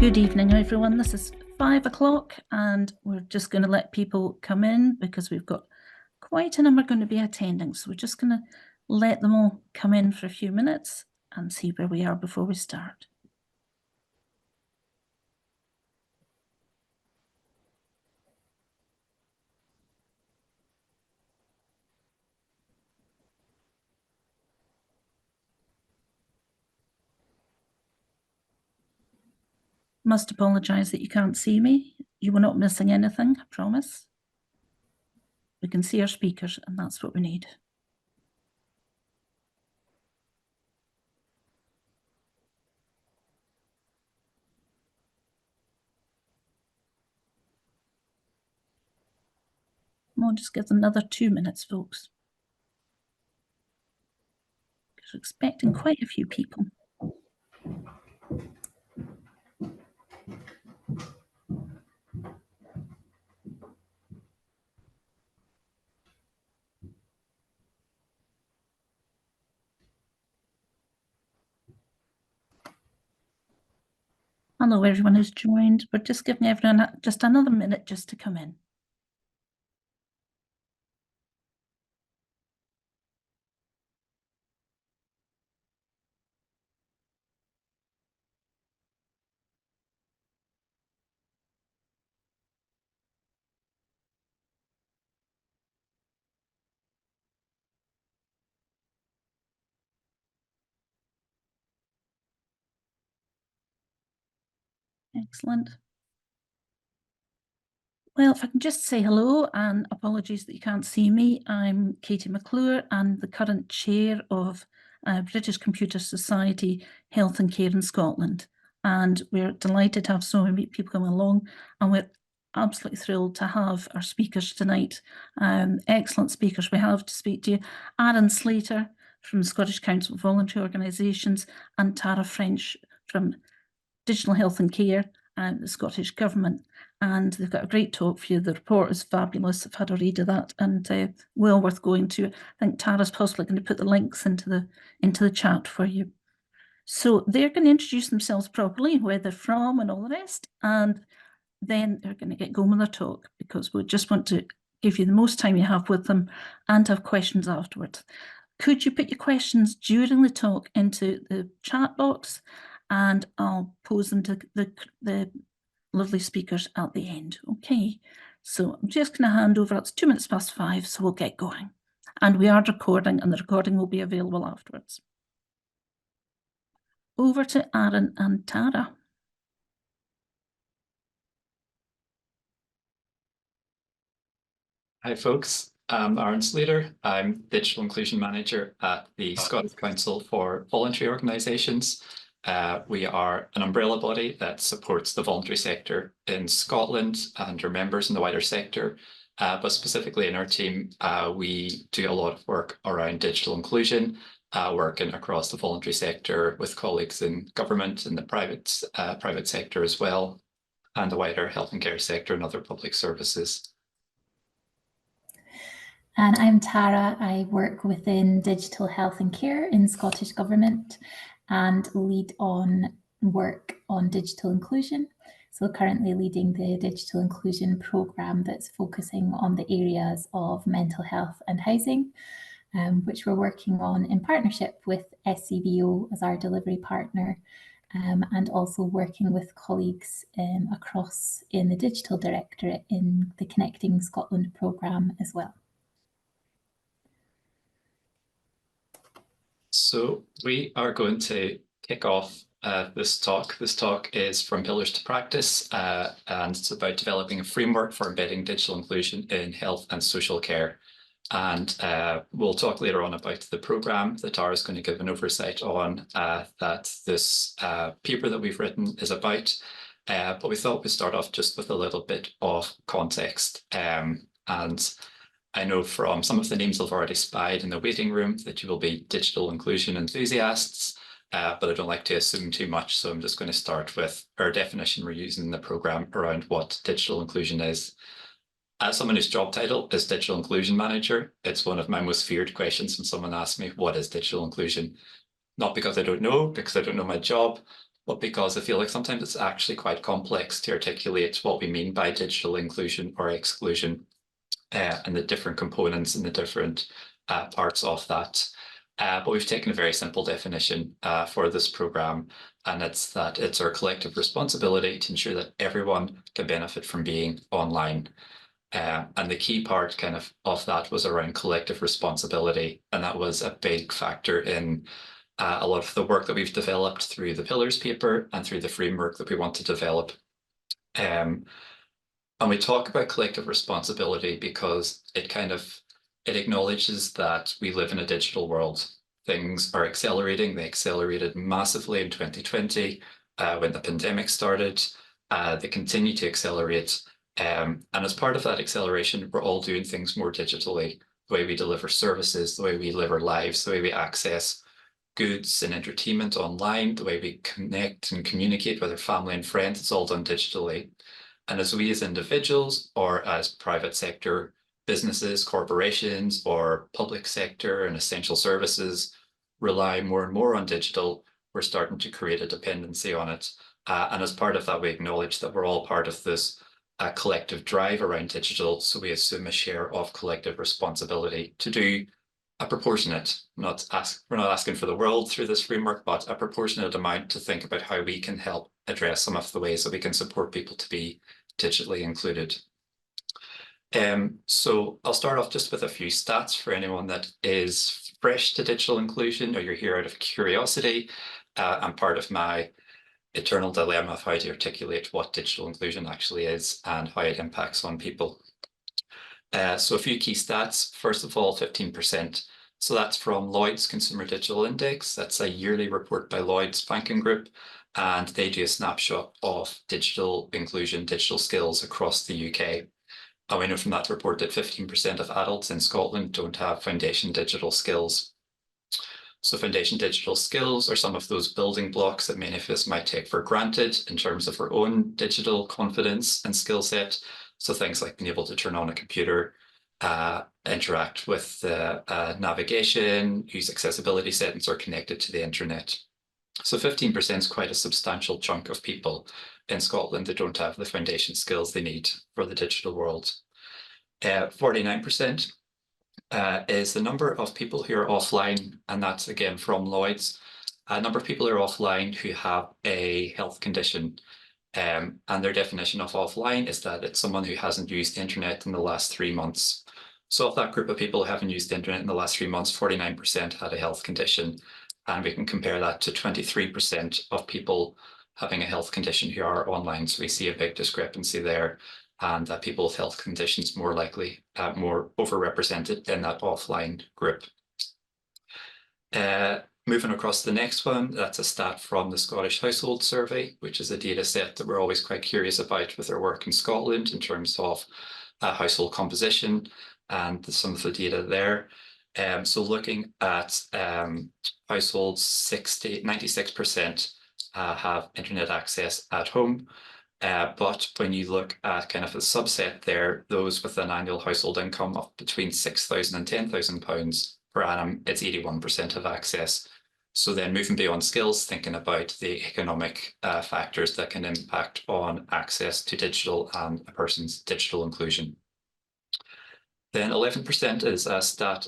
Good evening, everyone. This is 5 o'clock and we're just going to let people come in because we've got quite a number going to be attending. So we're just going to let them all come in for a few minutes and see where we are before we start. Must apologise that you can't see me. You were not missing anything, I promise. We can see our speakers and that's what we need. I'll just give them another 2 minutes, folks. We're expecting quite a few people. Hello, everyone who's joined. We're just giving everyone just another minute just to come in. Excellent. Well, if I can just say hello and apologies that you can't see me. I'm Katie McClure and the current chair of British Computer Society Health and Care in Scotland. And we're delighted to have so many people coming along and we're absolutely thrilled to have our speakers tonight. Excellent speakers we have to speak to you. Aaron Slater from the Scottish Council of Voluntary Organisations and Tara French from Digital Health and Care and the Scottish Government. And they've got a great talk for you. The report is fabulous. I've had a read of that and well worth going to. I think Tara's possibly going to put the links into the chat for you. So they're going to introduce themselves properly, where they're from and all the rest, and then they're going to get going with their talk because we just want to give you the most time you have with them and have questions afterwards. Could you put your questions during the talk into the chat box and I'll pose them to the lovely speakers at the end. Okay, so I'm just going to hand over. It's 2 minutes past 5, so we'll get going. And we are recording, and the recording will be available afterwards. Over to Aaron and Tara. Hi, folks. I'm Aaron Slater. I'm Digital Inclusion Manager at the Scottish Council for Voluntary Organisations. We are an umbrella body that supports the voluntary sector in Scotland and our members in the wider sector. But specifically in our team, we do a lot of work around digital inclusion, working across the voluntary sector with colleagues in government and the private sector as well, and the wider health and care sector and other public services. And I'm Tara. I work within digital health and care in Scottish Government and lead on work on digital inclusion. So currently leading the digital inclusion programme that's focusing on the areas of mental health and housing, which we're working on in partnership with SCVO as our delivery partner, and also working with colleagues across in the Digital Directorate in the Connecting Scotland programme as well. So we are going to kick off this talk. This talk is From Pillars to Practice, and it's about developing a framework for embedding digital inclusion in health and social care. And we'll talk later on about the programme that Tara is going to give an oversight on that this paper that we've written is about. But we thought we'd start off just with a little bit of context. And I know from some of the names I've already spied in the waiting room that you will be digital inclusion enthusiasts, but I don't like to assume too much. So I'm just going to start with our definition we're using in the programme around what digital inclusion is. As someone whose job title is Digital Inclusion Manager, it's one of my most feared questions when someone asks me, what is digital inclusion? Not because I don't know, because I don't know my job, but because I feel like sometimes it's actually quite complex to articulate what we mean by digital inclusion or exclusion, and the different components and the different parts of that. But we've taken a very simple definition for this program, and it's that it's our collective responsibility to ensure that everyone can benefit from being online. And the key part kind of that was around collective responsibility, and that was a big factor in a lot of the work that we've developed through the Pillars paper and through the framework that we want to develop. And we talk about collective responsibility because it acknowledges that we live in a digital world. Things are accelerating. They accelerated massively in 2020 when the pandemic started. They continue to accelerate. And as part of that acceleration, we're all doing things more digitally. The way we deliver services, the way we live our lives, the way we access goods and entertainment online, the way we connect and communicate with our family and friends, it's all done digitally. And as we as individuals or as private sector businesses, corporations, or public sector and essential services rely more and more on digital, we're starting to create a dependency on it. And as part of that, we acknowledge that we're all part of this collective drive around digital. So we assume a share of collective responsibility to do a proportionate, we're not asking for the world through this framework, but a proportionate amount to think about how we can help address some of the ways that we can support people to be digitally included. So I'll start off just with a few stats for anyone that is fresh to digital inclusion, or you're here out of curiosity, and part of my eternal dilemma of how to articulate what digital inclusion actually is and how it impacts on people. So a few key stats. First of all, 15%. So that's from Lloyd's Consumer Digital Index. That's a yearly report by Lloyd's Banking Group, and they do a snapshot of digital inclusion, digital skills across the UK. And we know from that report that 15% of adults in Scotland don't have foundation digital skills. So foundation digital skills are some of those building blocks that many of us might take for granted in terms of our own digital confidence and skill set. So things like being able to turn on a computer, interact with navigation, use accessibility settings, or connected to the internet. So 15% is quite a substantial chunk of people in Scotland that don't have the foundation skills they need for the digital world. 49% is the number of people who are offline, and that's again from Lloyd's. A number of people who are offline who have a health condition. And their definition of offline is that it's someone who hasn't used the internet in the last 3 months. So of that group of people who haven't used the internet in the last 3 months, 49% had a health condition. And we can compare that to 23% of people having a health condition who are online. So we see a big discrepancy there, and that people with health conditions more likely, more overrepresented in that offline group. Moving across to the next one, that's a stat from the Scottish Household Survey, which is a data set that we're always quite curious about with our work in Scotland in terms of household composition and some of the data there. So looking at households, 96% have internet access at home. But when you look at kind of a subset there, those with an annual household income of between £6,000 and £10,000 per annum, it's 81% of access. So then moving beyond skills, thinking about the economic factors that can impact on access to digital and a person's digital inclusion. Then 11% is a stat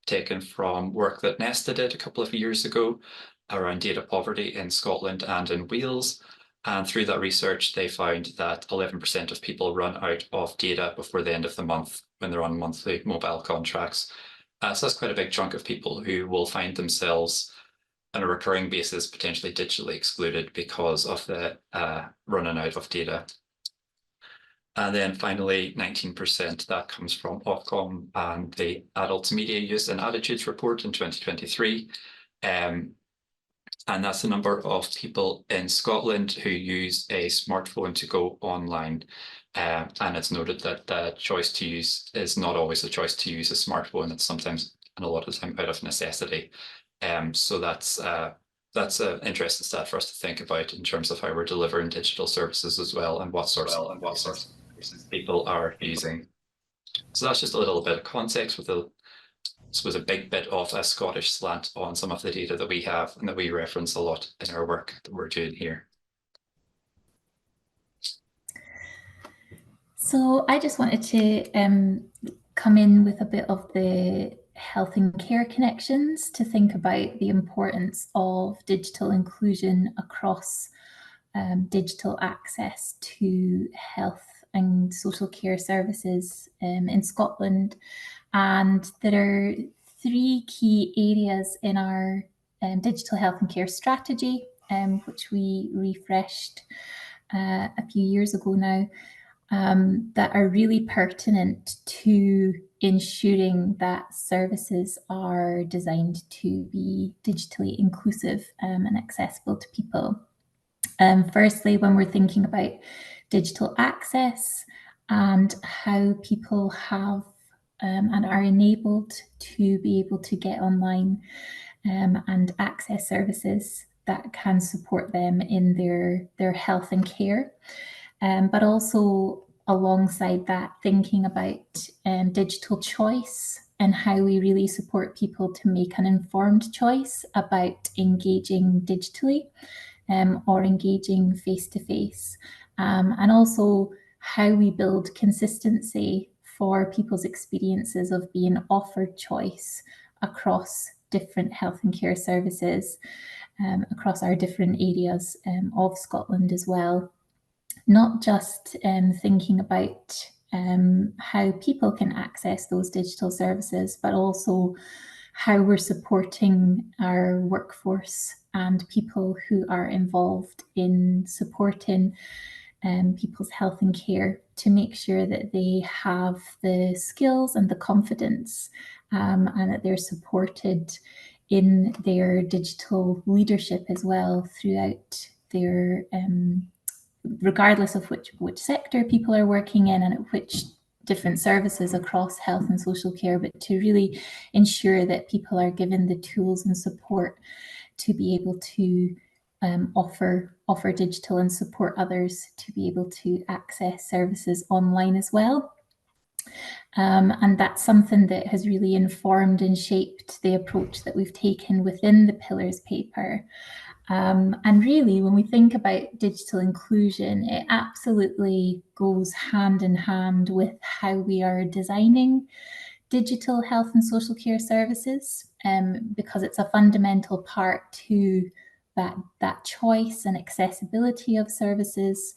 taken from work that Nesta did a couple of years ago around data poverty in Scotland and in Wales. And through that research, they found that 11% of people run out of data before the end of the month when they're on monthly mobile contracts. So that's quite a big chunk of people who will find themselves on a recurring basis potentially digitally excluded because of the running out of data. And then finally, 19%, that comes from Ofcom and the Adults Media Use and Attitudes Report in 2023. And that's the number of people in Scotland who use a smartphone to go online. And it's noted that the choice to use is not always the choice to use a smartphone. It's sometimes, and a lot of the time, out of necessity. So that's an interesting stat for us to think about in terms of how we're delivering digital services as well, and what sorts of people are using. So that's just a little bit of context with suppose, a big bit of a Scottish slant on some of the data that we have and that we reference a lot in our work that we're doing here. So I just wanted to come in with a bit of the health and care connections to think about the importance of digital inclusion across digital access to health and social care services in Scotland. And there are three key areas in our digital health and care strategy, which we refreshed a few years ago now, that are really pertinent to ensuring that services are designed to be digitally inclusive and accessible to people. Firstly, when we're thinking about digital access and how people have and are enabled to be able to get online and access services that can support them in their health and care. But also alongside that, thinking about digital choice and how we really support people to make an informed choice about engaging digitally or engaging face-to-face. And also how we build consistency for people's experiences of being offered choice across different health and care services, across our different areas of Scotland as well. Not just thinking about how people can access those digital services, but also how we're supporting our workforce and people who are involved in supporting people's health and care to make sure that they have the skills and the confidence and that they're supported in their digital leadership as well throughout their regardless of which sector people are working in and at which different services across health and social care, but to really ensure that people are given the tools and support to be able to offer digital and support others to be able to access services online as well. And that's something that has really informed and shaped the approach that we've taken within the Pillars paper. And really, when we think about digital inclusion, it absolutely goes hand in hand with how we are designing digital health and social care services, because it's a fundamental part to that choice and accessibility of services.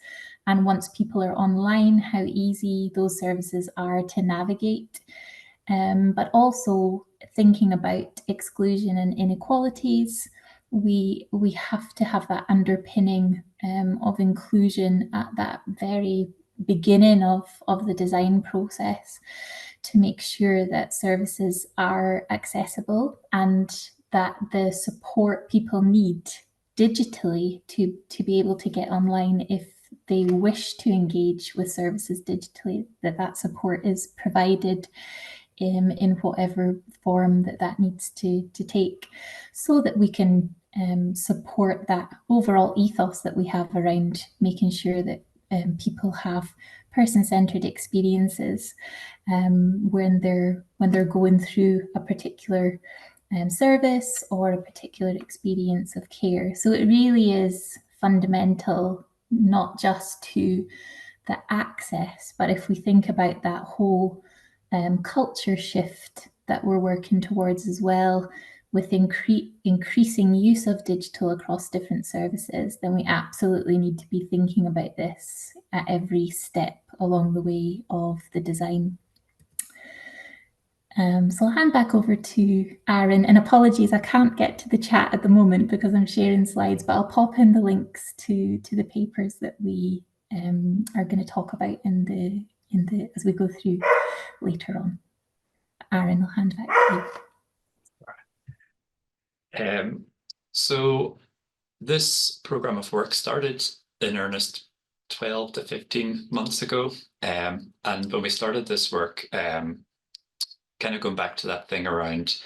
And once people are online, how easy those services are to navigate. But also thinking about exclusion and inequalities, we have to have that underpinning of inclusion at that very beginning of the design process to make sure that services are accessible and that the support people need digitally to be able to get online if they wish to engage with services digitally, that support is provided in whatever form that needs to take, so that we can support that overall ethos that we have around making sure that people have person-centered experiences when they're going through a particular service or a particular experience of care. So it really is fundamental, not just to the access, but if we think about that whole culture shift that we're working towards as well, with increasing use of digital across different services, then we absolutely need to be thinking about this at every step along the way of the design. So I'll hand back over to Aaron, and apologies, I can't get to the chat at the moment because I'm sharing slides, but I'll pop in the links to the papers that we are going to talk about as we go through later on. Aaron, I'll hand back to you. So this programme of work started in earnest 12 to 15 months ago. And when we started this work, kind of going back to that thing around,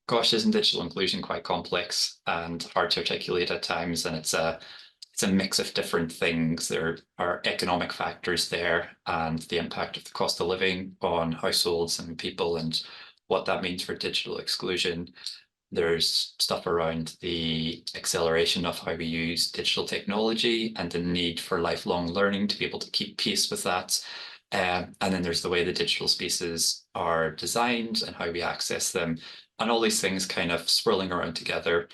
gosh, isn't digital inclusion quite complex and hard to articulate at times? And it's a mix of different things. There are economic factors there and the impact of the cost of living on households and people and what that means for digital exclusion. There's stuff around the acceleration of how we use digital technology and the need for lifelong learning to be able to keep pace with that. And then there's the way the digital spaces are designed and how we access them, and all these things kind of swirling around together.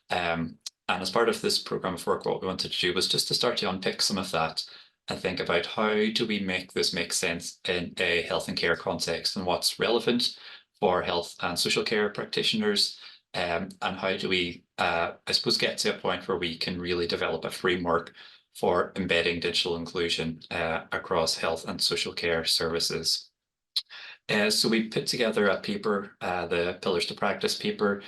And as part of this program of work, what we wanted to do was just to start to unpick some of that and think about how do we make this make sense in a health and care context, and what's relevant for health and social care practitioners. And how do we, I suppose, get to a point where we can really develop a framework for embedding digital inclusion across health and social care services. So we put together a paper, the Pillars to Practice paper,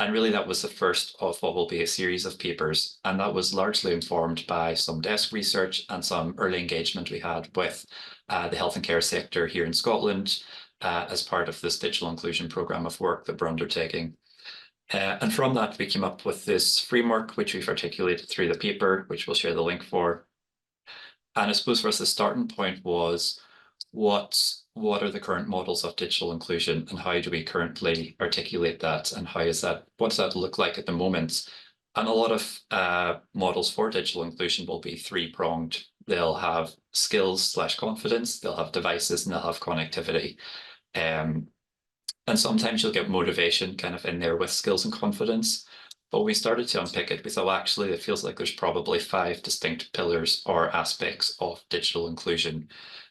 and really that was the first of what will be a series of papers. And that was largely informed by some desk research and some early engagement we had with the health and care sector here in Scotland as part of this digital inclusion program of work that we're undertaking. And from that, we came up with this framework, which we've articulated through the paper, which we'll share the link for. And I suppose for us, the starting point was what are the current models of digital inclusion, and how do we currently articulate that, and what does that look like at the moment? And a lot of models for digital inclusion will be three-pronged. They'll have skills/confidence, they'll have devices, and they'll have connectivity. And sometimes you'll get motivation kind of in there with skills and confidence. But when we started to unpick it, we thought, well, actually, it feels like there's probably 5 distinct pillars or aspects of digital inclusion.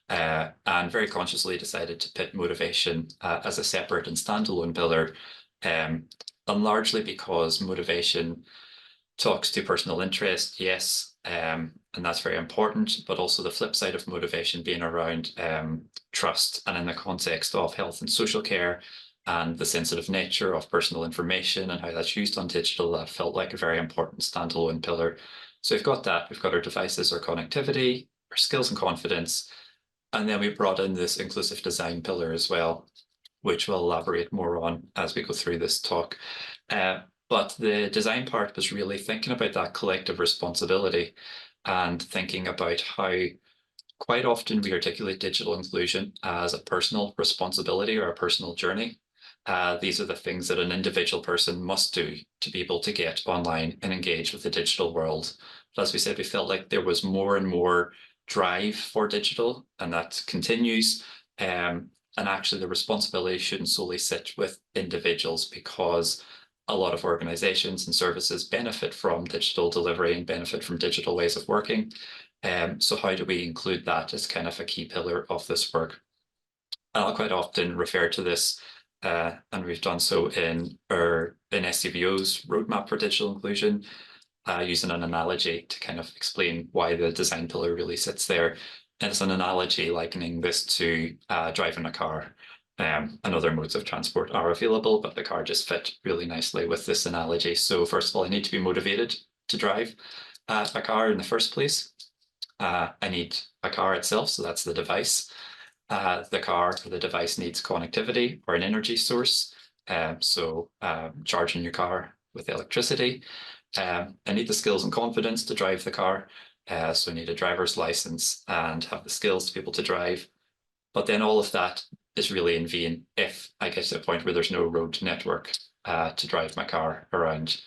And very consciously decided to put motivation as a separate and standalone pillar. And largely because motivation talks to personal interest, yes, and that's very important, but also the flip side of motivation being around trust, and in the context of health and social care and the sensitive nature of personal information and how that's used on digital, that felt like a very important standalone pillar. So we've got that, we've got our devices, our connectivity, our skills and confidence, and then we brought in this inclusive design pillar as well, which we'll elaborate more on as we go through this talk. But the design part was really thinking about that collective responsibility and thinking about how quite often we articulate digital inclusion as a personal responsibility or a personal journey. These are the things that an individual person must do to be able to get online and engage with the digital world. But as we said, we felt like there was more and more drive for digital, and that continues. And actually the responsibility shouldn't solely sit with individuals, because a lot of organizations and services benefit from digital delivery and benefit from digital ways of working. So how do we include that as kind of a key pillar of this work? And I'll quite often refer to this, and we've done so in SCVO's roadmap for digital inclusion, using an analogy to kind of explain why the design pillar really sits there. And it's an analogy likening this to driving a car. And other modes of transport are available, but the car just fit really nicely with this analogy. So first of all, I need to be motivated to drive a car in the first place. I need a car itself, so that's the device. The car or the device needs connectivity or an energy source. So charging your car with electricity. I need the skills and confidence to drive the car. So I need a driver's license and have the skills to be able to drive. But then all of that is really in vain if I get to a point where there's no road network to drive my car around.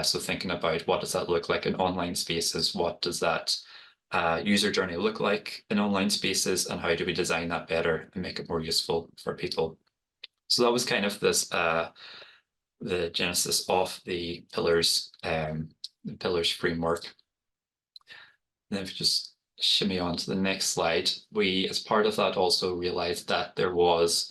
So thinking about what does that look like in online spaces, what does that user journey look like in online spaces, and how do we design that better and make it more useful for people? So that was kind of this the genesis of the pillars framework. And then if we just shimmy on to the next slide, we, as part of that, also realized that there was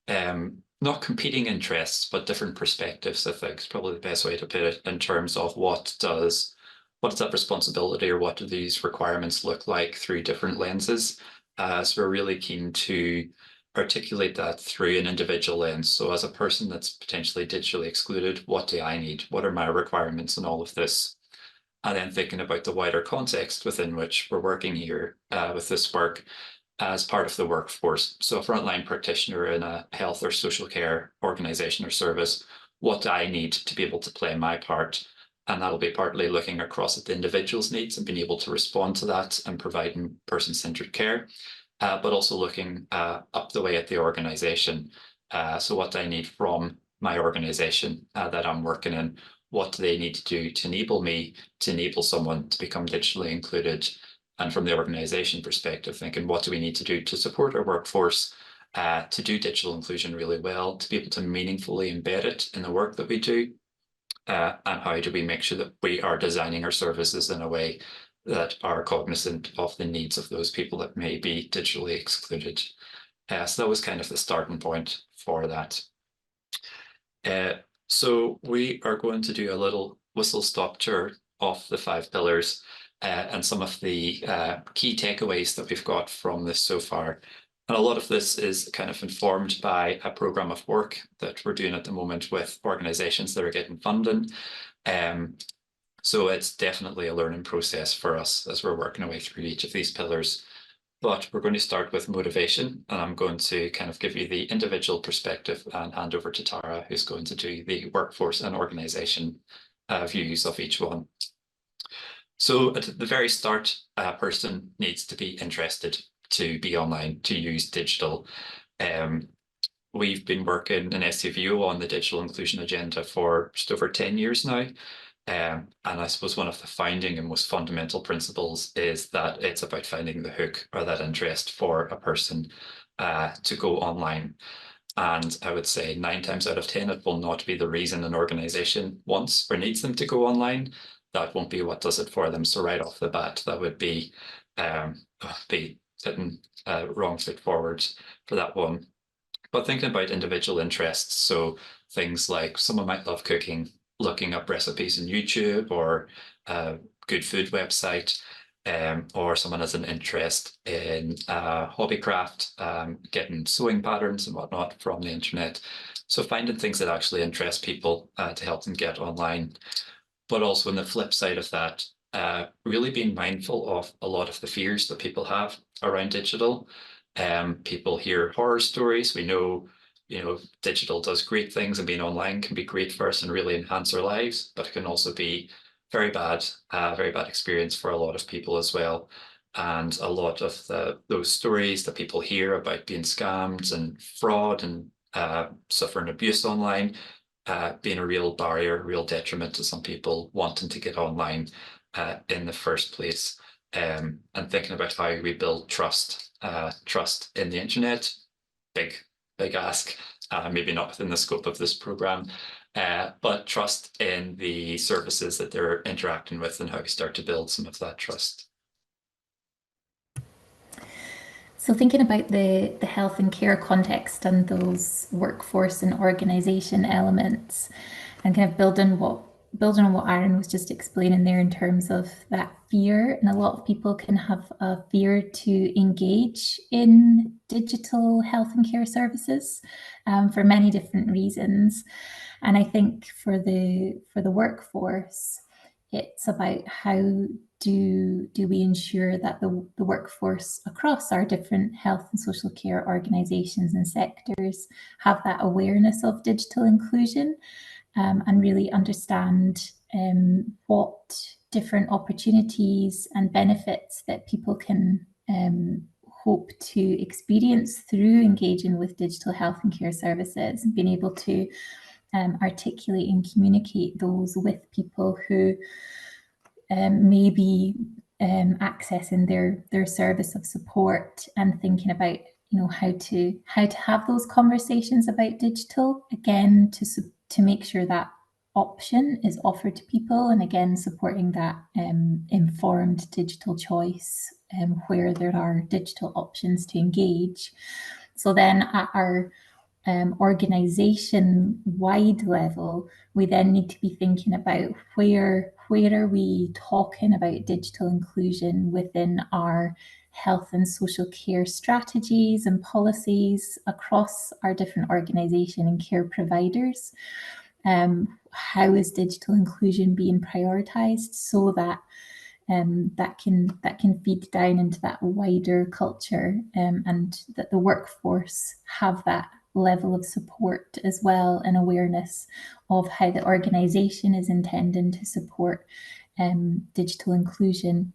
not competing interests, but different perspectives, I think is probably the best way to put it, in terms of what does that responsibility or what do these requirements look like through different lenses. So we're really keen to articulate that through an individual lens. So as a person that's potentially digitally excluded, what do I need? What are my requirements in all of this? And then thinking about the wider context within which we're working here with this work as part of the workforce. So a frontline practitioner in a health or social care organization or service, what do I need to be able to play my part? And that'll be partly looking across at the individual's needs and being able to respond to that and providing person-centered care, but also looking up the way at the organization So what do I need from my organization that I'm working in? What do they need to do to enable me, to enable someone to become digitally included? And from the organization perspective, thinking what do we need to do to support our workforce to do digital inclusion really well, to be able to meaningfully embed it in the work that we do? And how do we make sure that we are designing our services in a way that are cognizant of the needs of those people that may be digitally excluded? So that was kind of the starting point for that. So we are going to do a little whistle-stop tour of the 5 pillars and some of the key takeaways that we've got from this so far. And a lot of this is kind of informed by a program of work that we're doing at the moment with organizations that are getting funding. So it's definitely a learning process for us as we're working our way through each of these pillars. But we're going to start with motivation, and I'm going to kind of give you the individual perspective and hand over to Tara, who's going to do the workforce and organisation views of each one. So at the very start, a person needs to be interested to be online, to use digital. We've been working in SCVO on the digital inclusion agenda for just over 10 years now. And I suppose one of the founding and most fundamental principles is that it's about finding the hook or that interest for a person to go online. And I would say 9 times out of 10, it will not be the reason an organization wants or needs them to go online. That won't be what does it for them. So right off the bat, that would be sitting wrong foot forward for that one. But thinking about individual interests, so things like someone might love cooking, looking up recipes on YouTube or a good food website, or someone has an interest in hobbycraft, getting sewing patterns and whatnot from the internet. So finding things that actually interest people to help them get online. But also on the flip side of that, really being mindful of a lot of the fears that people have around digital. People hear horror stories. We know, digital does great things and being online can be great for us and really enhance our lives, but it can also be very bad experience for a lot of people as well. And a lot of those stories that people hear about being scammed and fraud and suffering abuse online, being a real barrier, real detriment to some people wanting to get online in the first place. And thinking about how we build trust in the internet, big ask, maybe not within the scope of this program, but trust in the services that they're interacting with and how we start to build some of that trust. So thinking about the health and care context and those workforce and organisation elements, and kind of building on what Aaron was just explaining there in terms of that fear, and a lot of people can have a fear to engage in digital health and care services for many different reasons. And I think for the workforce, it's about how do we ensure that the workforce across our different health and social care organisations and sectors have that awareness of digital inclusion and really understand what different opportunities and benefits that people can hope to experience through engaging with digital health and care services, and being able to articulate and communicate those with people who may be accessing their service of support, and thinking about how to have those conversations about digital, again to make sure that option is offered to people, and again supporting that informed digital choice where there are digital options to engage. So then at our organisation-wide level, we then need to be thinking about where are we talking about digital inclusion within our health and social care strategies and policies across our different organisation and care providers. How is digital inclusion being prioritised so that that can feed down into that wider culture, and that the workforce have that level of support as well, and awareness of how the organisation is intending to support digital inclusion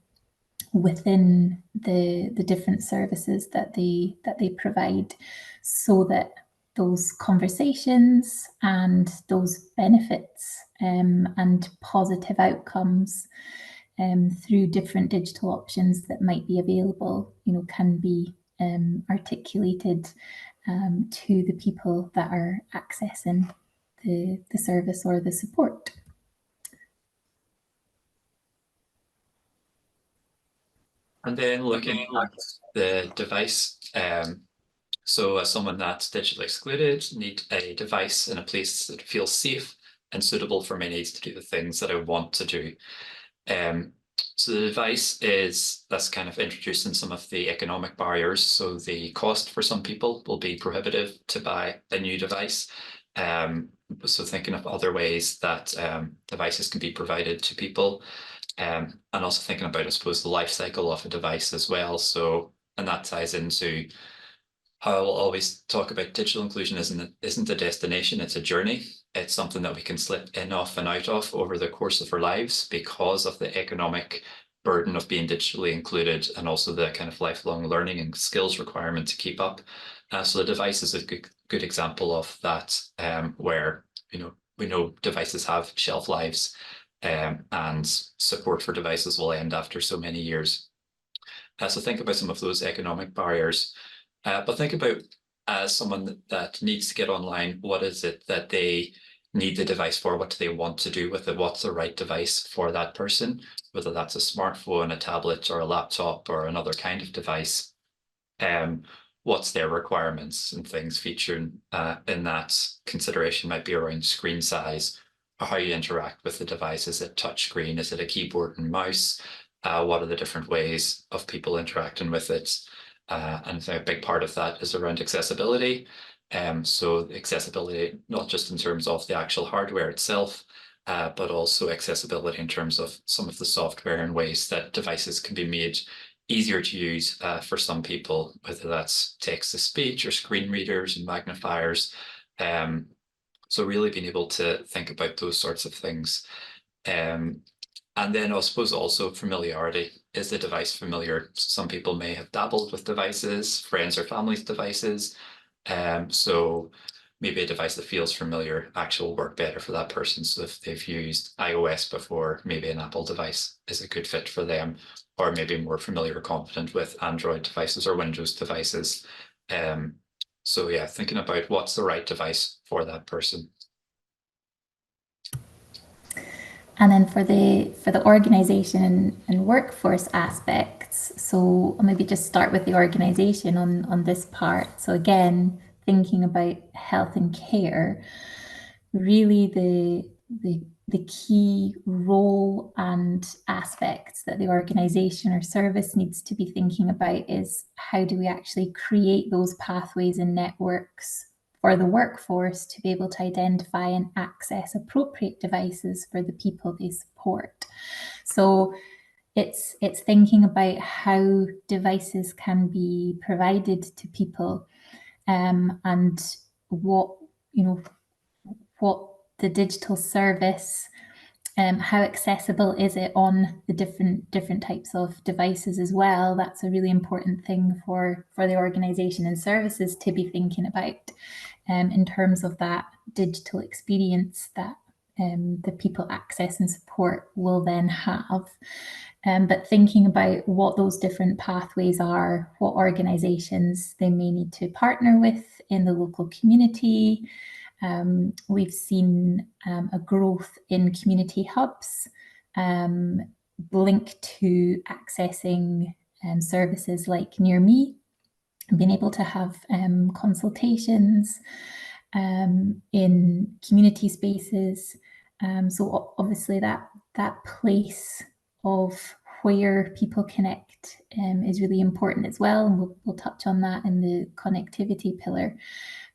within the different services that they provide, so that those conversations and those benefits and positive outcomes through different digital options that might be available, can be articulated to the people that are accessing the service or the support. And then looking at the device, so as someone that's digitally excluded, need a device in a place that feels safe and suitable for my needs to do the things that I want to do. So the device that's kind of introducing some of the economic barriers. So the cost for some people will be prohibitive to buy a new device. So thinking of other ways that devices can be provided to people. And also thinking about, I suppose, the life cycle of a device as well. So, and that ties into how I'll always talk about digital inclusion isn't a destination, it's a journey. It's something that we can slip in, off, and out of over the course of our lives because of the economic burden of being digitally included and also the kind of lifelong learning and skills requirement to keep up. So the device is a good example of that, where we know devices have shelf lives, and support for devices will end after so many years. So think about some of those economic barriers. But think about someone that needs to get online, what is it that they need the device for? What do they want to do with it? What's the right device for that person? Whether that's a smartphone, a tablet, or a laptop, or another kind of device. What's their requirements and things featured in that consideration might be around screen size, or how you interact with the device. Is it touch screen? Is it a keyboard and mouse? What are the different ways of people interacting with it? And a big part of that is around accessibility. So accessibility, not just in terms of the actual hardware itself, but also accessibility in terms of some of the software and ways that devices can be made easier to use for some people, whether that's text-to-speech or screen readers and magnifiers. So really being able to think about those sorts of things. And then I suppose also familiarity. Is the device familiar? Some people may have dabbled with devices, friends or family's devices. So maybe a device that feels familiar actually will work better for that person. So if they've used iOS before, maybe an Apple device is a good fit for them, or maybe more familiar or confident with Android devices or Windows devices. So yeah, thinking about what's the right device for that person. And then for the organisation and workforce aspects, so I'll maybe just start with the organisation on this part. So again, thinking about health and care, really the key role and aspects that the organisation or service needs to be thinking about is how do we actually create those pathways and networks for the workforce to be able to identify and access appropriate devices for the people they support. So it's thinking about how devices can be provided to people, and what the digital service, how accessible is it on the different types of devices as well. That's a really important thing for the organisation and services to be thinking about, in terms of that digital experience that the people access and support will then have. But thinking about what those different pathways are, what organisations they may need to partner with in the local community. We've seen a growth in community hubs linked to accessing services like Near Me, being able to have consultations in community spaces. So obviously that place of where people connect is really important as well, and we'll touch on that in the connectivity pillar.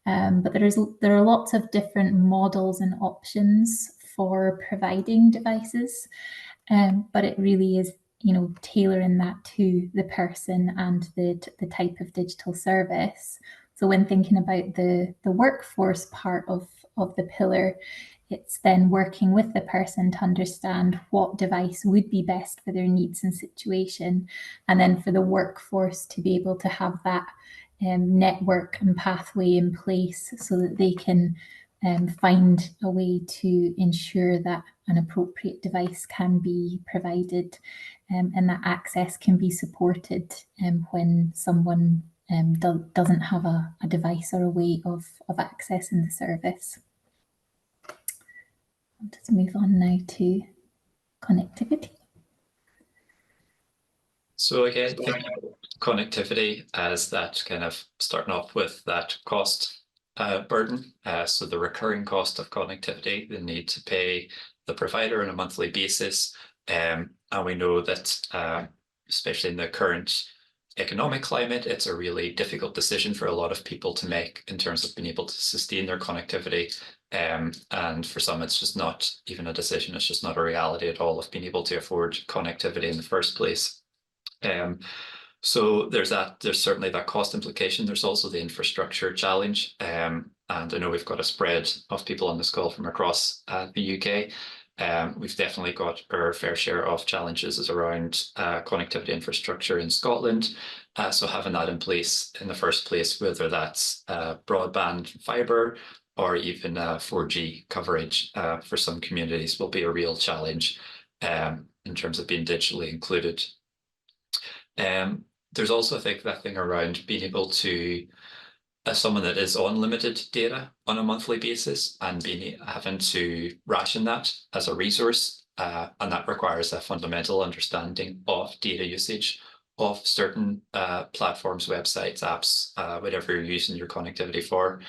But there are lots of different models and options for providing devices, but it really is tailoring that to the person and the type of digital service. So when thinking about the workforce part of the pillar, it's then working with the person to understand what device would be best for their needs and situation, and then for the workforce to be able to have that network and pathway in place so that they can find a way to ensure that an appropriate device can be provided and that access can be supported when someone doesn't have a device or a way of accessing the service. I'll just move on now to connectivity. So again, thinking about connectivity as that kind of starting off with that cost burden. So the recurring cost of connectivity, the need to pay the provider on a monthly basis. And we know that especially in the current economic climate, it's a really difficult decision for a lot of people to make in terms of being able to sustain their connectivity. And for some, it's just not even a decision. It's just not a reality at all of being able to afford connectivity in the first place. So there's certainly that cost implication. There's also the infrastructure challenge. And I know we've got a spread of people on this call from across the UK. We've definitely got our fair share of challenges around connectivity infrastructure in Scotland. So having that in place in the first place, whether that's broadband fibre or even 4G coverage for some communities will be a real challenge in terms of being digitally included. There's also, I think, that thing around being able to, as someone that is on limited data on a monthly basis and having to ration that as a resource, and that requires a fundamental understanding of data usage of certain platforms, websites, apps, whatever you're using your connectivity for.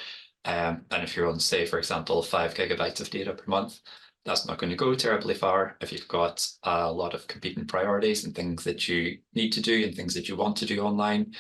And if you're on, say, for example, 5 gigabytes of data per month, that's not going to go terribly far if you've got a lot of competing priorities and things that you need to do and things that you want to do online.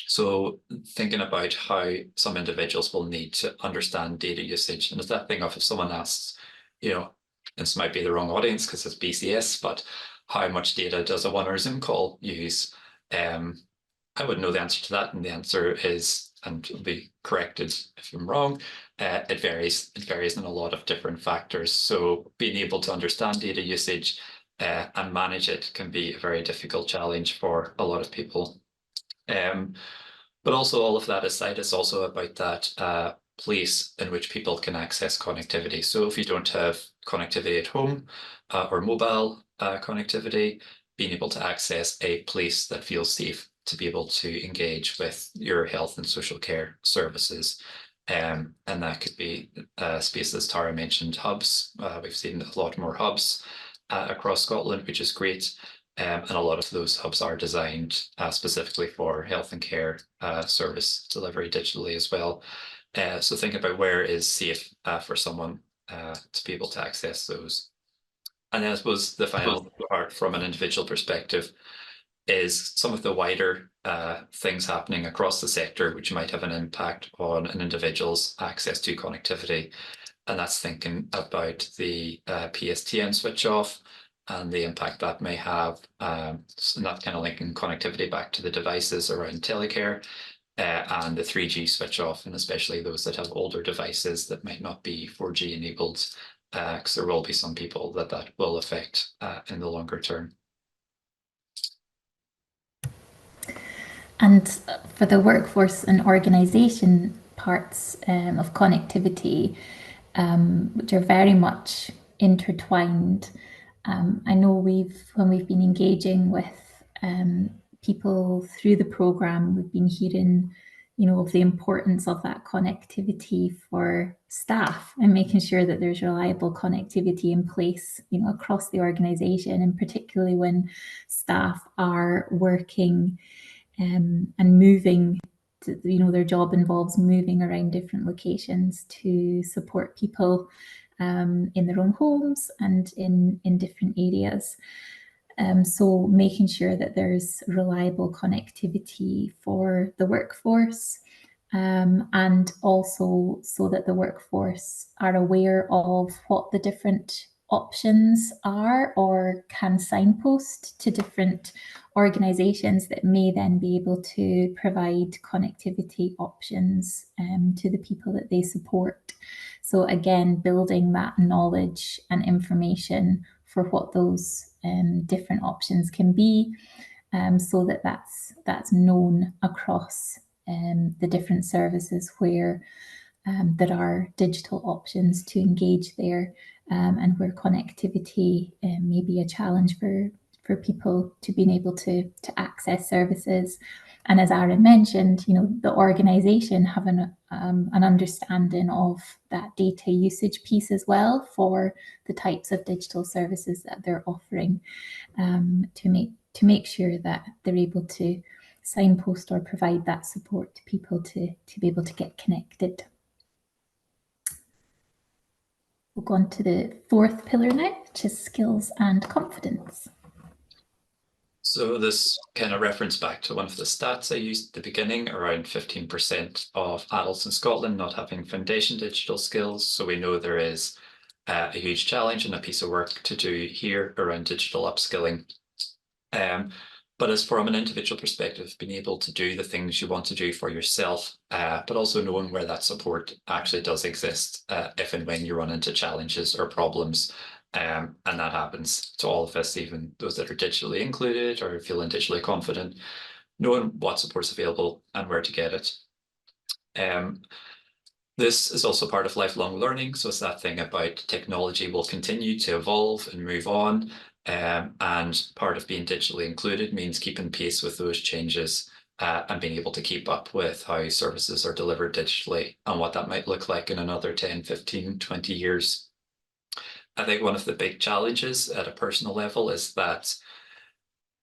So thinking about how some individuals will need to understand data usage. And it's that thing of if someone asks, this might be the wrong audience because it's BCS, but how much data does a 1 hour Zoom call use? I wouldn't know the answer to that. And the answer is, and will be corrected if I'm wrong, it varies. It varies in a lot of different factors. So being able to understand data usage and manage it can be a very difficult challenge for a lot of people. But also all of that aside, it's also about that place in which people can access connectivity. So if you don't have connectivity at home or mobile connectivity, being able to access a place that feels safe to be able to engage with your health and social care services. And that could be spaces, as Tara mentioned, hubs. We've seen a lot more hubs across Scotland, which is great. And a lot of those hubs are designed specifically for health and care service delivery digitally as well. So think about where is safe for someone to be able to access those. And then I suppose the final part from an individual perspective is some of the wider things happening across the sector, which might have an impact on an individual's access to connectivity. And that's thinking about the PSTN switch off and the impact that may have. And that's kind of linking connectivity back to the devices around telecare and the 3G switch off, and especially those that have older devices that might not be 4G enabled, because there will be some people that will affect in the longer term. And for the workforce and organisation parts of connectivity, which are very much intertwined, I know when we've been engaging with people through the programme, we've been hearing, of the importance of that connectivity for staff and making sure that there's reliable connectivity in place, across the organisation, and particularly when staff are working and moving to, their job involves moving around different locations to support people in their own homes and in different areas. So making sure that there's reliable connectivity for the workforce, and also so that the workforce are aware of what the different options are or can signpost to different organisations that may then be able to provide connectivity options to the people that they support. So again, building that knowledge and information for what those different options can be, so that that's known across the different services where there are digital options to engage there, and where connectivity may be a challenge for people to being able to access services. And as Aaron mentioned, the organisation having an understanding of that data usage piece as well for the types of digital services that they're offering, to make sure that they're able to signpost or provide that support to people to be able to get connected. We'll go on to the fourth pillar now, which is skills and confidence. So this kind of reference back to one of the stats I used at the beginning, around 15% of adults in Scotland not having foundation digital skills. So we know there is a huge challenge and a piece of work to do here around digital upskilling. But as from an individual perspective, being able to do the things you want to do for yourself, but also knowing where that support actually does exist if and when you run into challenges or problems. And that happens to all of us, even those that are digitally included or feeling digitally confident, knowing what support's available and where to get it. This is also part of lifelong learning. So it's that thing about technology will continue to evolve and move on. And part of being digitally included means keeping pace with those changes and being able to keep up with how services are delivered digitally and what that might look like in another 10, 15, 20 years. I think one of the big challenges at a personal level is that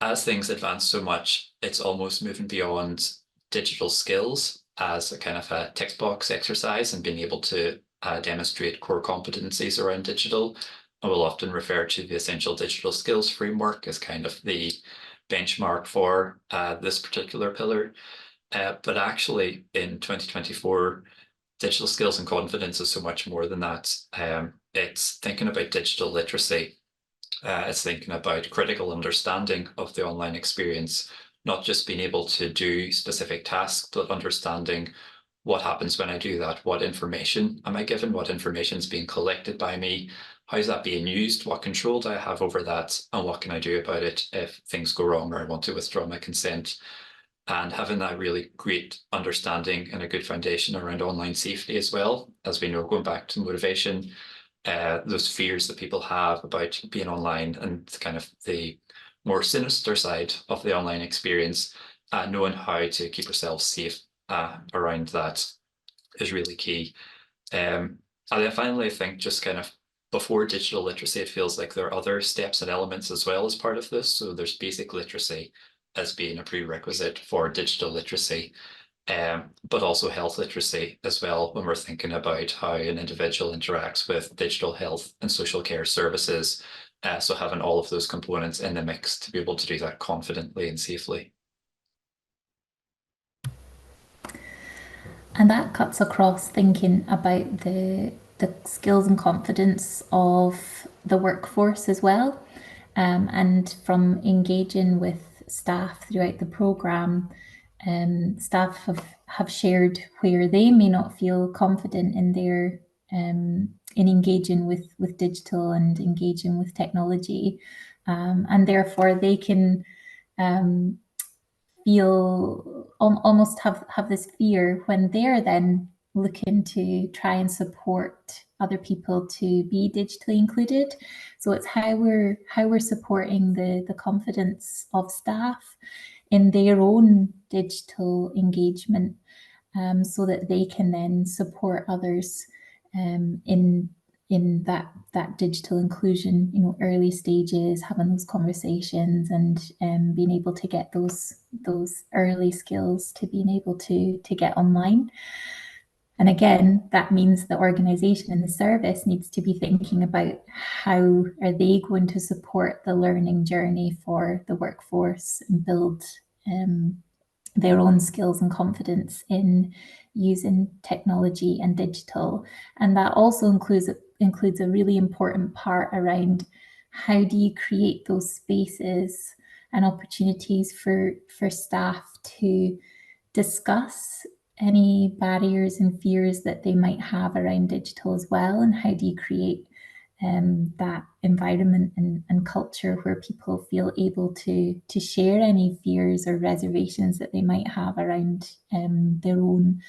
as things advance so much, it's almost moving beyond digital skills as a kind of a tick box exercise and being able to demonstrate core competencies around digital. I will often refer to the Essential Digital Skills Framework as kind of the benchmark for this particular pillar. But actually in 2024, digital skills and confidence is so much more than that. It's thinking about digital literacy. It's thinking about critical understanding of the online experience, not just being able to do specific tasks, but understanding what happens when I do that. What information am I given? What information is being collected by me? How is that being used? What control do I have over that? And what can I do about it if things go wrong or I want to withdraw my consent? And having that really great understanding and a good foundation around online safety as well. As we know, going back to motivation, those fears that people have about being online and kind of the more sinister side of the online experience, knowing how to keep yourself safe around that is really key. And then finally, I think just kind of before digital literacy, it feels like there are other steps and elements as well as part of this. So there's basic literacy as being a prerequisite for digital literacy, but also health literacy as well when we're thinking about how an individual interacts with digital health and social care services. So having all of those components in the mix to be able to do that confidently and safely. And that cuts across thinking about the skills and confidence of the workforce as well. And from engaging with staff throughout the programme, staff have shared where they may not feel confident in their in engaging with digital and engaging with technology, and therefore they can feel almost have this fear when they're then looking to try and support other people to be digitally included. So it's how we're supporting the confidence of staff in their own digital engagement, so that they can then support others in that digital inclusion, early stages, having those conversations and being able to get those early skills to being able to get online. And again, that means the organisation and the service needs to be thinking about how are they going to support the learning journey for the workforce and build their own skills and confidence in using technology and digital. And that also includes a really important part around how do you create those spaces and opportunities for staff to discuss any barriers and fears that they might have around digital as well, and how do you create that environment and culture where people feel able to share any fears or reservations that they might have around their own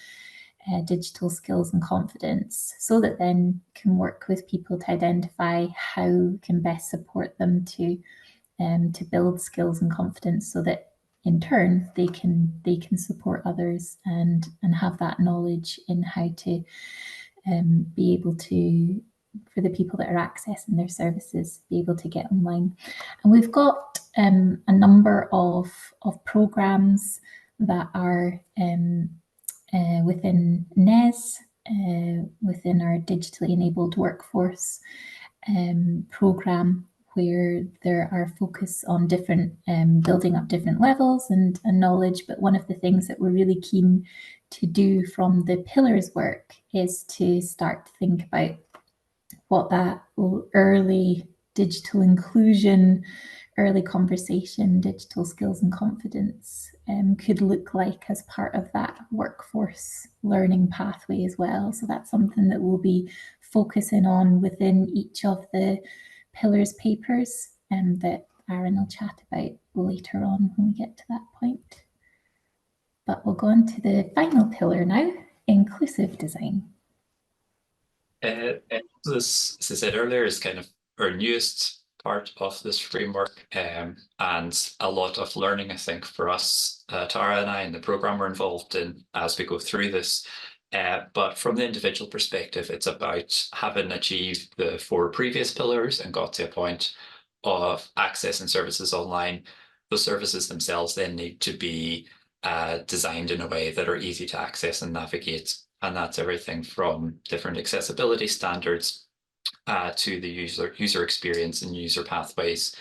digital skills and confidence, so that then can work with people to identify how can best support them to build skills and confidence, so that in turn they can support others and have that knowledge in how to be able to, for the people that are accessing their services, be able to get online. And we've got a number of programs that are within NES, within our digitally enabled workforce program, where there are focus on different building up different levels and knowledge. But one of the things that we're really keen to do from the pillars work is to start to think about what that early digital inclusion, early conversation, digital skills and confidence could look like as part of that workforce learning pathway as well. So that's something that we'll be focusing on within each of the pillars papers that Aaron will chat about later on when we get to that point. But we'll go on to the final pillar now, inclusive design. This, as I said earlier, is kind of our newest part of this framework, and a lot of learning, I think, for us, Tara and I, and the program we're involved in as we go through this. But from the individual perspective, it's about having achieved the 4 previous pillars and got to a point of accessing services online. Those services themselves then need to be designed in a way that are easy to access and navigate. And that's everything from different accessibility standards to the user experience and user pathways,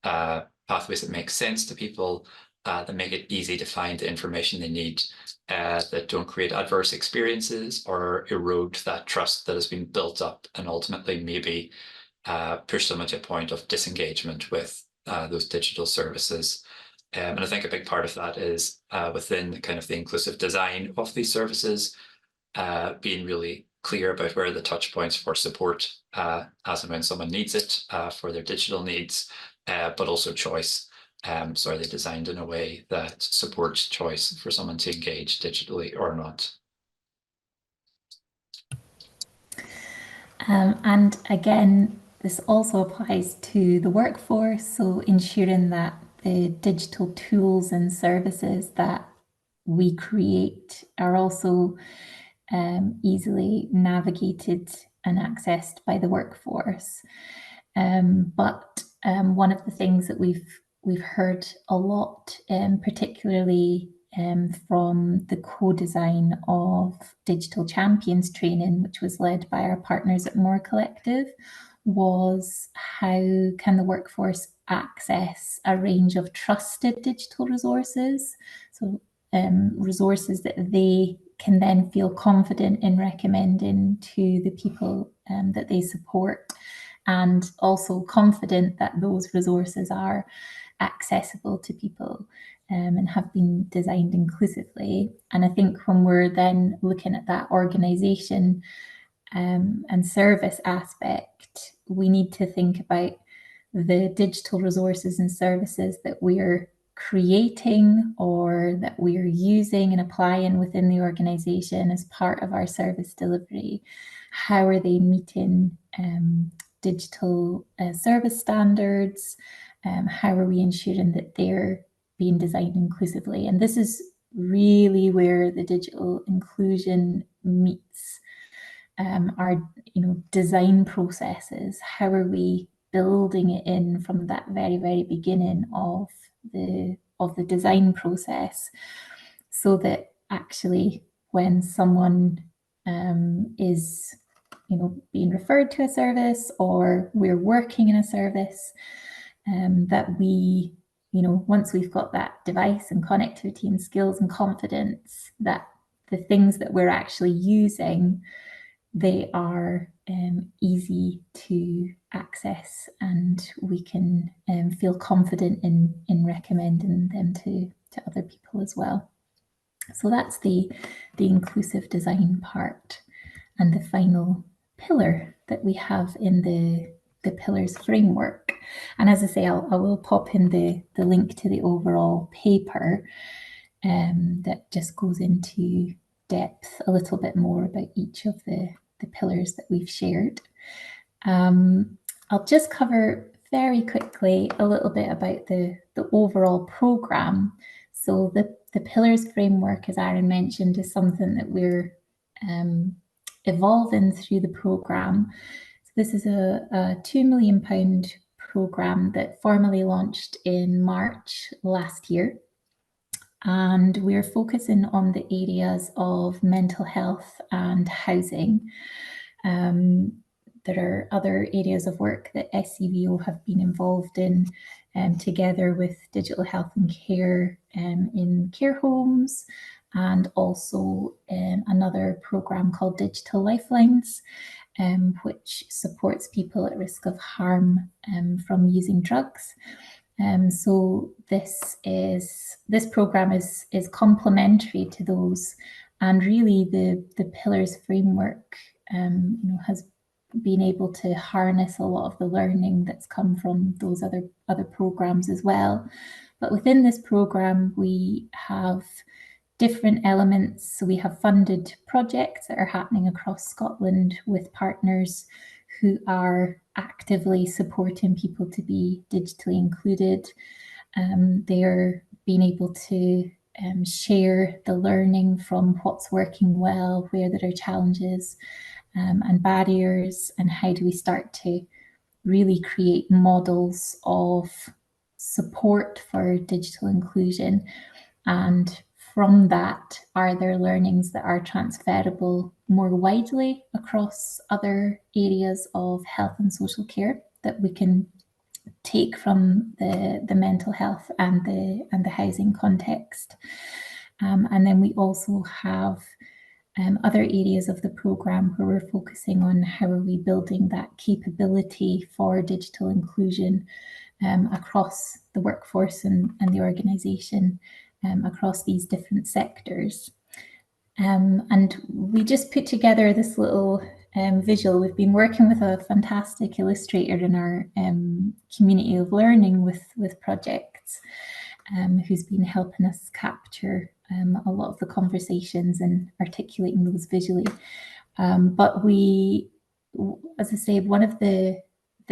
pathways that make sense to people, that make it easy to find the information they need, that don't create adverse experiences or erode that trust that has been built up and ultimately maybe push them to a point of disengagement with those digital services. And I think a big part of that is within kind of the inclusive design of these services, being really clear about where are the touch points for support as and when someone needs it for their digital needs, but also choice. So are they designed in a way that supports choice for someone to engage digitally or not? And again, this also applies to the workforce, so ensuring that the digital tools and services that we create are also easily navigated and accessed by the workforce. But one of the things that we've heard a lot, particularly from the co-design of Digital Champions training, which was led by our partners at More Collective, was how can the workforce access a range of trusted digital resources, so resources that they can then feel confident in recommending to the people that they support, and also confident that those resources are accessible to people and have been designed inclusively. And I think when we're then looking at that organisation and service aspect, we need to think about the digital resources and services that we're creating or that we're using and applying within the organisation as part of our service delivery. How are they meeting digital service standards? How are we ensuring that they're being designed inclusively? And this is really where the digital inclusion meets our design processes. How are we building it in from that very beginning of the design process, so that actually when someone is being referred to a service or we're working in a service, that we once we've got that device and connectivity and skills and confidence, that the things that we're actually using, they are easy to access, and we can feel confident in recommending them to other people as well. So that's the inclusive design part. And the final pillar that we have in the Pillars framework. And as I say, I will pop in the link to the overall paper that just goes into depth a little bit more about each of the pillars that we've shared. I'll just cover very quickly a little bit about the overall programme. So the Pillars framework, as Aaron mentioned, is something that we're evolving through the programme. So this is a £2 million programme that formally launched in March last year. And we're focusing on the areas of mental health and housing. There are other areas of work that SCVO have been involved in together with digital health and care in care homes, and also another programme called Digital Lifelines, which supports people at risk of harm from using drugs. So this programme is complementary to those, and really the Pillars framework has been able to harness a lot of the learning that's come from those other programmes as well. But within this programme, we have different elements. So we have funded projects that are happening across Scotland with partners who are actively supporting people to be digitally included. They are being able to share the learning from what's working well, where there are challenges and barriers, and how do we start to really create models of support for digital inclusion. And from that, are there learnings that are transferable more widely across other areas of health and social care that we can take from the mental health and the housing context? And then we also have other areas of the programme where we're focusing on how are we building that capability for digital inclusion across the workforce and the organisation across these different sectors. And we just put together this little visual. We've been working with a fantastic illustrator in our community of learning with projects, who's been helping us capture a lot of the conversations and articulating those visually. But we, as I say, one of the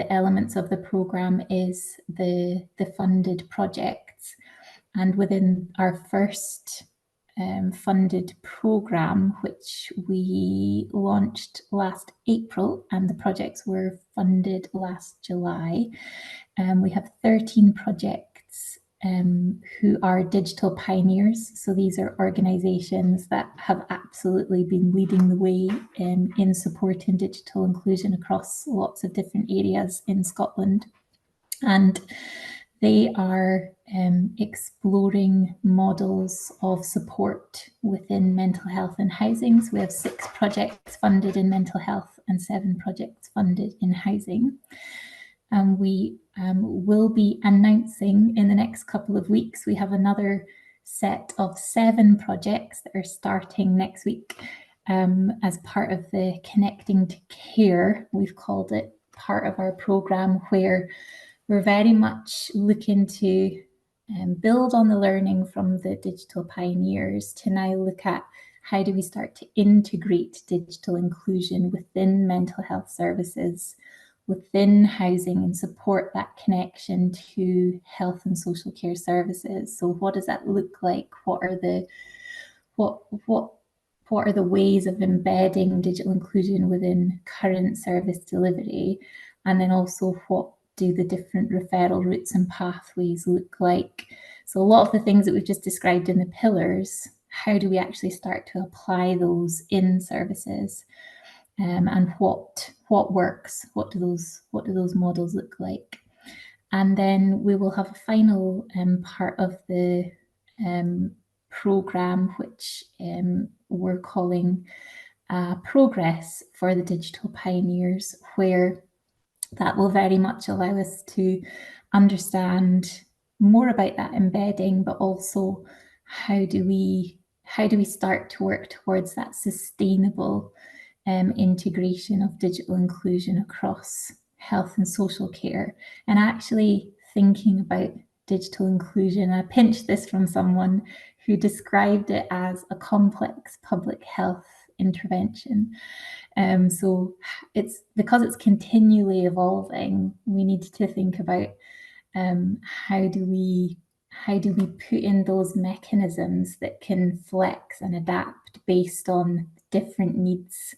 elements of the programme is the funded projects. And within our first funded programme, which we launched last April, and the projects were funded last July, we have 13 projects who are digital pioneers. So these are organisations that have absolutely been leading the way in supporting digital inclusion across lots of different areas in Scotland. And they are exploring models of support within mental health and housing. So we have 6 projects funded in mental health and 7 projects funded in housing. And we will be announcing in the next couple of weeks, we have another set of 7 projects that are starting next week as part of the Connecting to Care, we've called it, part of our programme, where we're very much looking to build on the learning from the digital pioneers to now look at how do we start to integrate digital inclusion within mental health services, within housing, and support that connection to health and social care services. So what does that look like? What are the ways of embedding digital inclusion within current service delivery? And then also, what do the different referral routes and pathways look like? So a lot of the things that we've just described in the pillars, how do we actually start to apply those in services? And what works? What do those models look like? And then we will have a final part of the programme, which we're calling Progress for the Digital Pioneers, where that will very much allow us to understand more about that embedding, but also how do we start to work towards that sustainable integration of digital inclusion across health and social care, and actually thinking about digital inclusion. I pinched this from someone who described it as a complex public health intervention. So it's because it's continually evolving, we need to think about how do we put in those mechanisms that can flex and adapt based on different needs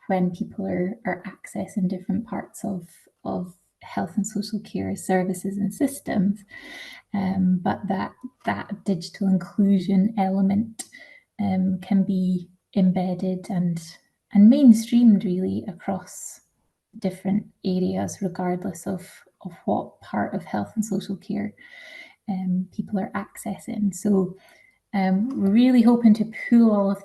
when people are accessing different parts of health and social care services and systems. But that digital inclusion element can be embedded and mainstreamed really across different areas, regardless of what part of health and social care people are accessing. So we're really hoping to pull all of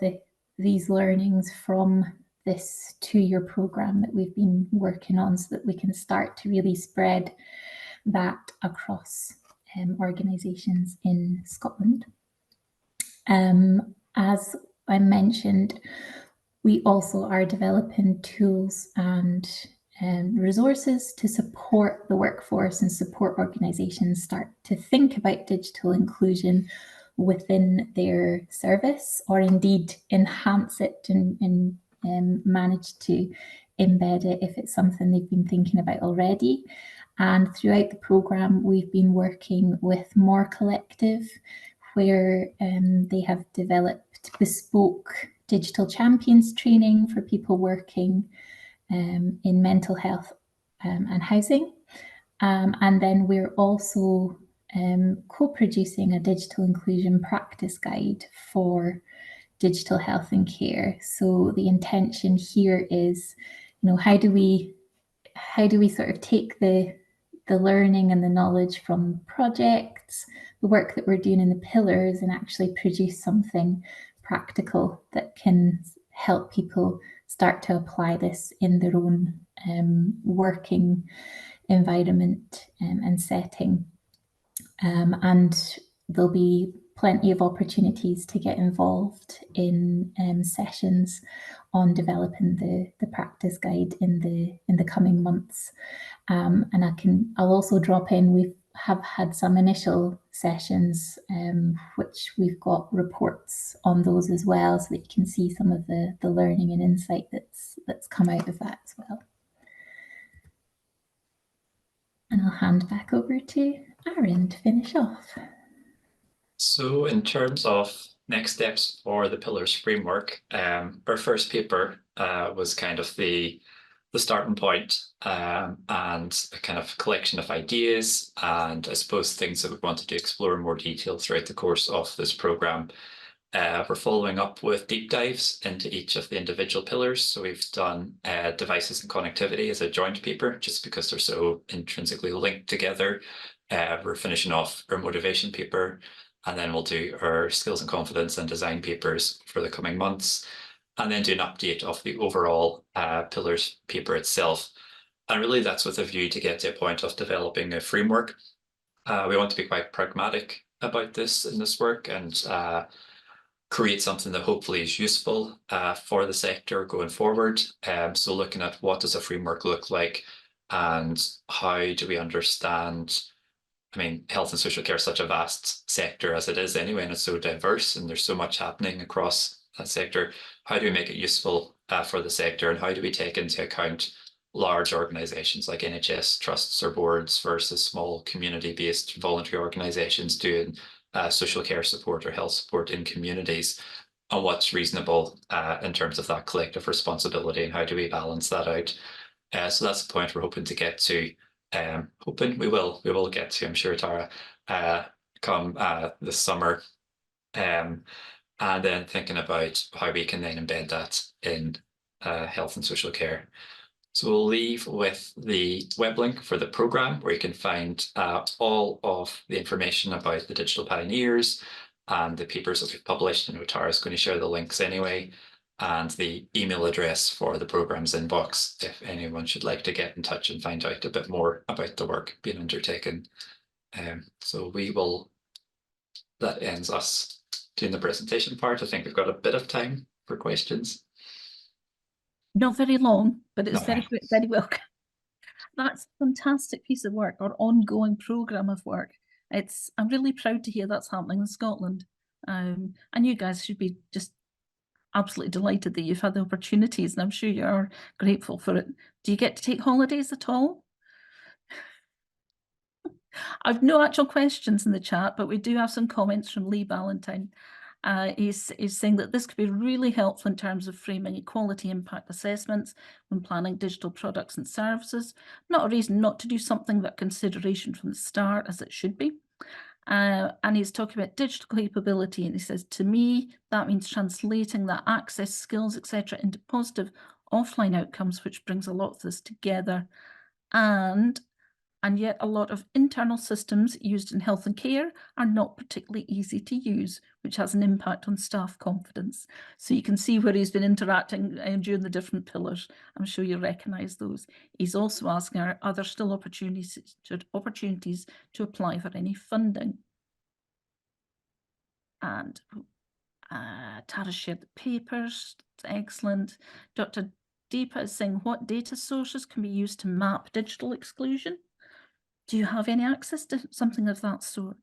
these learnings from this 2-year program that we've been working on, so that we can start to really spread that across organisations in Scotland. As I mentioned, we also are developing tools and resources to support the workforce and support organisations start to think about digital inclusion within their service, or indeed enhance it and manage to embed it if it's something they've been thinking about already. And throughout the programme, we've been working with More Collective, where they have developed bespoke digital champions training for people working in mental health and housing. And then we're also co-producing a digital inclusion practice guide for digital health and care. So the intention here is, how do we sort of take the learning and the knowledge from projects, the work that we're doing in the pillars, and actually produce something practical that can help people start to apply this in their own working environment and setting. And there'll be plenty of opportunities to get involved in sessions on developing the practice guide in the coming months. And I'll also drop in, we have had some initial sessions, which we've got reports on those as well, so that you can see some of the learning and insight that's come out of that as well. And I'll hand back over to Aaron to finish off. So in terms of next steps for the Pillars framework, our first paper was kind of the starting point, and a kind of collection of ideas, and I suppose things that we wanted to explore in more detail throughout the course of this programme. We're following up with deep dives into each of the individual pillars. So we've done devices and connectivity as a joint paper, just because they're so intrinsically linked together. We're finishing off our motivation paper, and then we'll do our skills and confidence and design papers for the coming months, and then do an update of the overall pillars paper itself. And really that's with a view to get to a point of developing a framework. We want to be quite pragmatic about this in this work, and create something that hopefully is useful for the sector going forward. So looking at what does a framework look like, and how do we understand, I mean, health and social care is such a vast sector as it is anyway, and it's so diverse, and there's so much happening across that sector. How do we make it useful for the sector, and how do we take into account large organisations like NHS trusts or boards versus small community-based voluntary organisations doing social care support or health support in communities, and what's reasonable in terms of that collective responsibility, and how do we balance that out? So that's the point we're hoping to get to. Hoping we will get to, I'm sure, Tara, come this summer, and then thinking about how we can then embed that in health and social care. So we'll leave with the web link for the programme, where you can find all of the information about the digital pioneers and the papers that we've published, and Tara's going to share the links anyway, and the email address for the programme's inbox if anyone should like to get in touch and find out a bit more about the work being undertaken. So that ends us doing the presentation part. I think we've got a bit of time for questions. Not very long, but it's very welcome. That's a fantastic piece of work or ongoing programme of work. I'm really proud to hear that's happening in Scotland. And you guys should be just absolutely delighted that you've had the opportunities, and I'm sure you are grateful for it. Do you get to take holidays at all? I've no actual questions in the chat, but we do have some comments from Lee Ballantyne. He's saying that this could be really helpful in terms of framing equality impact assessments when planning digital products and services. Not a reason not to do something, but consideration from the start, as it should be. And he's talking about digital capability, and he says, to me, that means translating that access, skills, etc., into positive offline outcomes, which brings a lot of this together. And yet a lot of internal systems used in health and care are not particularly easy to use, which has an impact on staff confidence. So you can see where he's been interacting during the different pillars. I'm sure you recognise those. He's also asking, are there still opportunities to apply for any funding? And Tara shared the papers. Excellent. Dr. Deepa is saying, what data sources can be used to map digital exclusion? Do you have any access to something of that sort?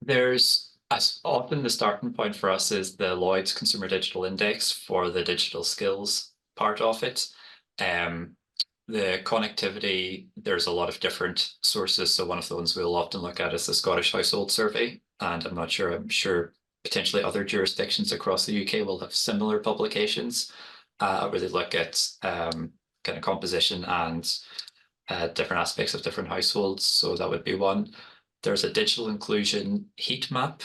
There's, as often the starting point for us is the Lloyd's Consumer Digital Index for the digital skills part of it. The connectivity, there's a lot of different sources. So one of the ones we'll often look at is the Scottish Household Survey. And I'm sure potentially other jurisdictions across the UK will have similar publications where they look at kind of composition and different aspects of different households. So that would be one. There's a digital inclusion heat map,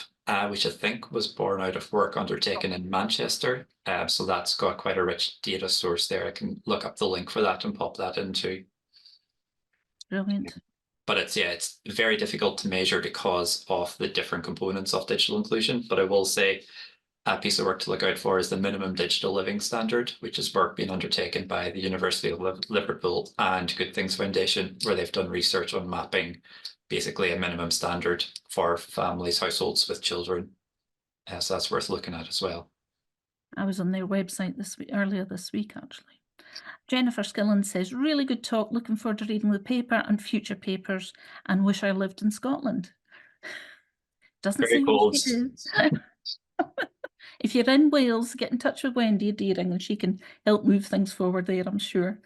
which I think was born out of work undertaken in Manchester. So that's got quite a rich data source there. I can look up the link for that and pop that into. Brilliant. But it's very difficult to measure because of the different components of digital inclusion. But I will say a piece of work to look out for is the minimum digital living standard, which is work being undertaken by the University of Liverpool and Good Things Foundation, where they've done research on mapping basically a minimum standard for families, households with children. So that's worth looking at as well. I was on their website earlier this week, actually. Jennifer Skillen says, really good talk. Looking forward to reading the paper and future papers, and wish I lived in Scotland. Doesn't Very seem cold. If you're in Wales, get in touch with Wendy Deering and she can help move things forward there, I'm sure.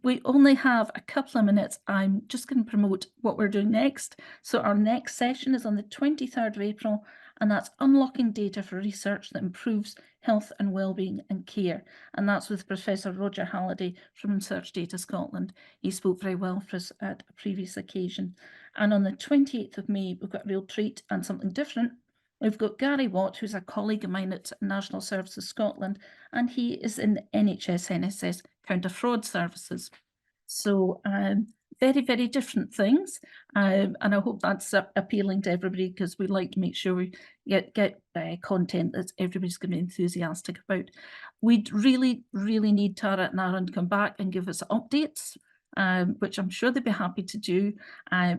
We only have a couple of minutes. I'm just going to promote what we're doing next. So our next session is on the 23rd of April, and that's unlocking data for research that improves health and wellbeing and care. And that's with Professor Roger Halliday from Research Data Scotland. He spoke very well for us at a previous occasion. And on the 28th of May, we've got a real treat and something different. We've got Gary Watt, who's a colleague of mine at National Services Scotland, and he is in the NHS Counter Fraud Services. So very, very different things. And I hope that's appealing to everybody, because we like to make sure we get content that everybody's going to be enthusiastic about. We'd really, really need Tara and Aaron to come back and give us updates, which I'm sure they'd be happy to do,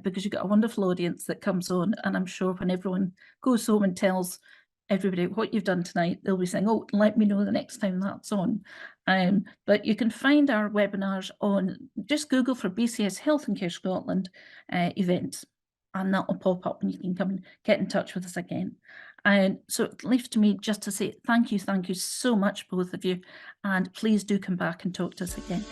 because you've got a wonderful audience that comes on, and I'm sure when everyone goes home and tells everybody what you've done tonight, they'll be saying, oh, let me know the next time that's on. But you can find our webinars on, just Google for BCS Health and Care Scotland events, and that will pop up and you can come and get in touch with us again. And so it leaves to me just to say thank you so much, both of you, and please do come back and talk to us again.